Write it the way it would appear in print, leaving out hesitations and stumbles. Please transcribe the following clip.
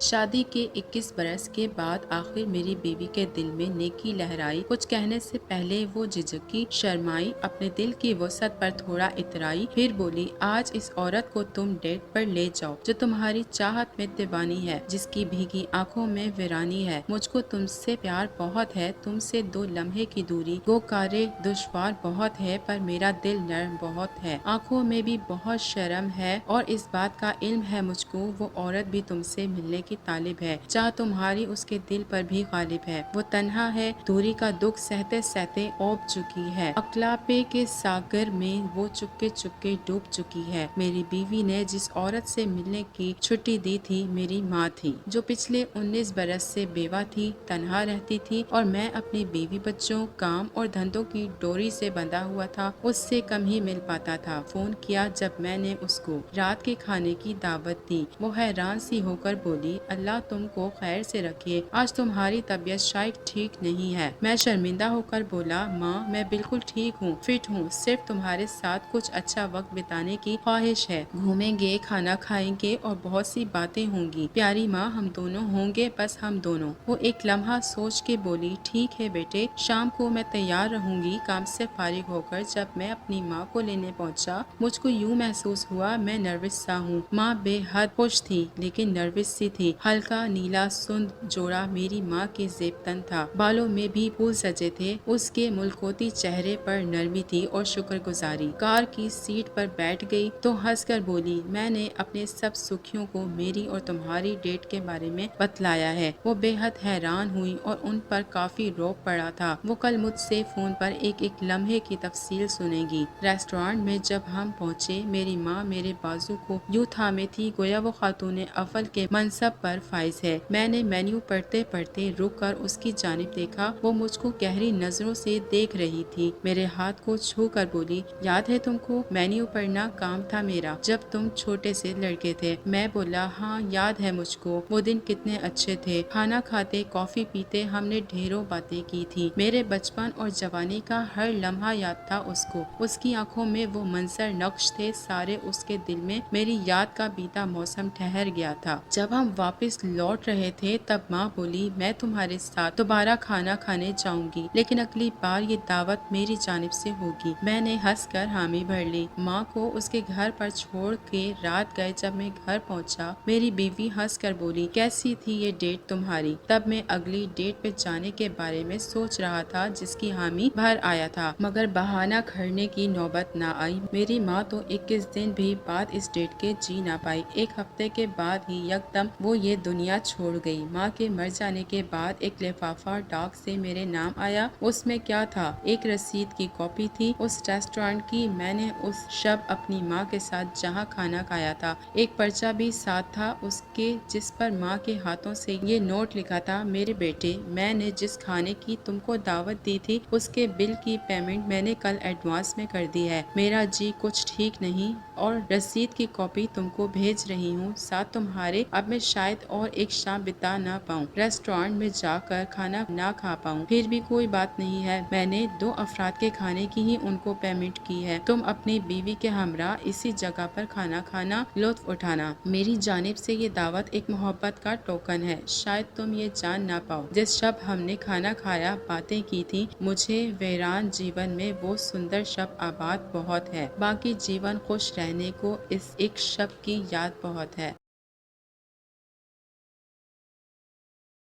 شادی کے 21 برس کے بعد آخر میری بیوی کے دل میں نیکی لہرائی۔ کچھ کہنے سے پہلے وہ جھجکی، شرمائی، اپنے دل کی وسعت پر تھوڑا اترائی، پھر بولی، آج اس عورت کو تم ڈیٹ پر لے جاؤ جو تمہاری چاہت میں دیوانی ہے، جس کی بھیگی آنکھوں میں ویرانی ہے۔ مجھ کو تم سے پیار بہت ہے، تم سے 2 لمحے کی دوری گو کارے دشوار بہت ہے، پر میرا دل نرم بہت ہے، آنکھوں میں بھی بہت شرم ہے، اور اس بات کا علم ہے مجھ کو وہ عورت بھی تم سے ملنے کی طالب ہے، چاہ تمہاری اس کے دل پر بھی غالب ہے۔ وہ تنہا ہے، دوری کا دکھ سہتے سہتے اوب چکی ہے، اکلاپے کے ساگر میں وہ چپکے چپکے ڈوب چکی ہے۔ میری بیوی نے جس عورت سے ملنے کی چھٹی دی تھی میری ماں تھی، جو پچھلے 19 برس سے بیوہ تھی، تنہا رہتی تھی، اور میں اپنی بیوی بچوں، کام اور دھندوں کی ڈوری سے بندھا ہوا تھا، اس سے کم ہی مل پاتا تھا۔ فون کیا جب میں نے اس کو رات کے کھانے کی دعوت دی، وہ حیران سی ہو کر بولی، اللہ تم کو خیر سے رکھے، آج تمہاری طبیعت شاید ٹھیک نہیں ہے۔ میں شرمندہ ہو کر بولا، ماں میں بالکل ٹھیک ہوں، فٹ ہوں، صرف تمہارے ساتھ کچھ اچھا وقت بتانے کی خواہش ہے، گھومیں گے، کھانا کھائیں گے اور بہت سی باتیں ہوں گی، پیاری ماں ہم دونوں ہوں گے، بس ہم دونوں۔ وہ ایک لمحہ سوچ کے بولی، ٹھیک ہے بیٹے، شام کو میں تیار رہوں گی۔ کام سے فارغ ہو کر جب میں اپنی ماں کو لینے پہنچا، مجھ کو یوں محسوس ہوا میں نروس سا ہوں۔ ماں بے حد خوش تھی لیکن نروس سی تھی۔ ہلکا نیلا سند جوڑا میری ماں کے زیب تن تھا، بالوں میں بھی پھول سجے تھے، اس کے ملکوتی چہرے پر نرمی تھی اور شکر گزاری۔ کار کی سیٹ پر بیٹھ گئی تو ہنس کر بولی، میں نے اپنے سب سکھیوں کو میری اور تمہاری ڈیٹ کے بارے میں بتلایا ہے۔ وہ بے حد حیران ہوئی اور ان پر کافی روب پڑا تھا۔ وہ کل مجھ سے فون پر ایک ایک لمحے کی تفصیل سنے گی۔ ریسٹورانٹ میں جب ہم پہنچے، میری ماں میرے بازو کو یوں تھامے تھی گویا وہ خاتون اول کے منصب پر فائز ہے۔ میں نے مینیو پڑھتے پڑھتے رک کر اس کی جانب دیکھا، وہ مجھ کو گہری نظروں سے دیکھ رہی تھی، میرے ہاتھ کو چھو کر بولی، یاد ہے تم کو مینیو پڑھنا کام تھا میرا جب تم چھوٹے سے لڑکے تھے؟ میں بولا، ہاں یاد ہے مجھ کو، وہ دن کتنے اچھے تھے، کھانا کھاتے، کافی پیتے، ہم نے ڈھیروں باتیں کی تھی، میرے بچپن اور جوانی کا ہر لمحہ یاد تھا اس کو، اس کی آنکھوں میں وہ منظر نقش تھے سارے، اس کے دل میں میری یاد کا بیتا موسم ٹھہر گیا تھا۔ جب ہم واپس لوٹ رہے تھے تب ماں بولی، میں تمہارے ساتھ دوبارہ کھانا کھانے جاؤں گی، لیکن اگلی بار یہ دعوت میری جانب سے ہوگی۔ میں نے ہنس کر حامی بھر لی۔ ماں کو اس کے گھر پر چھوڑ کے رات گئے جب میں گھر پہنچا، میری بیوی ہنس کر بولی، کیسی تھی یہ ڈیٹ تمہاری؟ تب میں اگلی ڈیٹ پہ جانے کے بارے میں سوچ رہا تھا جس کی حامی بھر آیا تھا، مگر بہانہ گھڑنے کی نوبت نہ آئی۔ میری ماں تو 21 دن بھی بعد اس ڈیٹ کے جی نہ پائی، ایک ہفتے کے بعد ہی یکدم وہ یہ دنیا چھوڑ گئی۔ ماں کے مر جانے کے بعد ایک لفافہ ڈاک سے میرے نام آیا، اس میں کیا تھا؟ ایک رسید کی کاپی تھی اس ریسٹورانٹ کی، میں نے اس شب اپنی ماں کے ساتھ جہاں کھانا کھایا تھا، ایک پرچہ بھی ساتھ تھا اس کے جس پر ماں کے ہاتھوں سے یہ نوٹ لکھا تھا، میرے بیٹے، میں نے جس کھانے کی تم کو دعوت دی تھی اس کے بل کی پیمنٹ میں نے کل ایڈوانس میں کر دی ہے، میرا جی کچھ ٹھیک نہیں اور رسید کی کاپی تم کو بھیج رہی ہوں ساتھ تمہارے، اب میں شاید اور ایک شام بتا نہ پاؤں، ریسٹورانٹ میں جا کر کھانا نہ کھا پاؤں، پھر بھی کوئی بات نہیں ہے، میں نے 2 افراد کے کھانے کی ہی ان کو پیمنٹ کی ہے، تم اپنی بیوی کے ہمراہ اسی جگہ پر کھانا کھانا، لطف اٹھانا، میری جانب سے یہ دعوت ایک محبت کا ٹوکن ہے، شاید تم یہ جان نہ پاؤ، جس شب ہم نے کھانا کھایا، باتیں کی تھی، مجھے ویران جیون میں وہ سندر شب آباد بہت ہے، باقی جیون خوش رہنے کو اس ایک شب کی یاد بہت ہے۔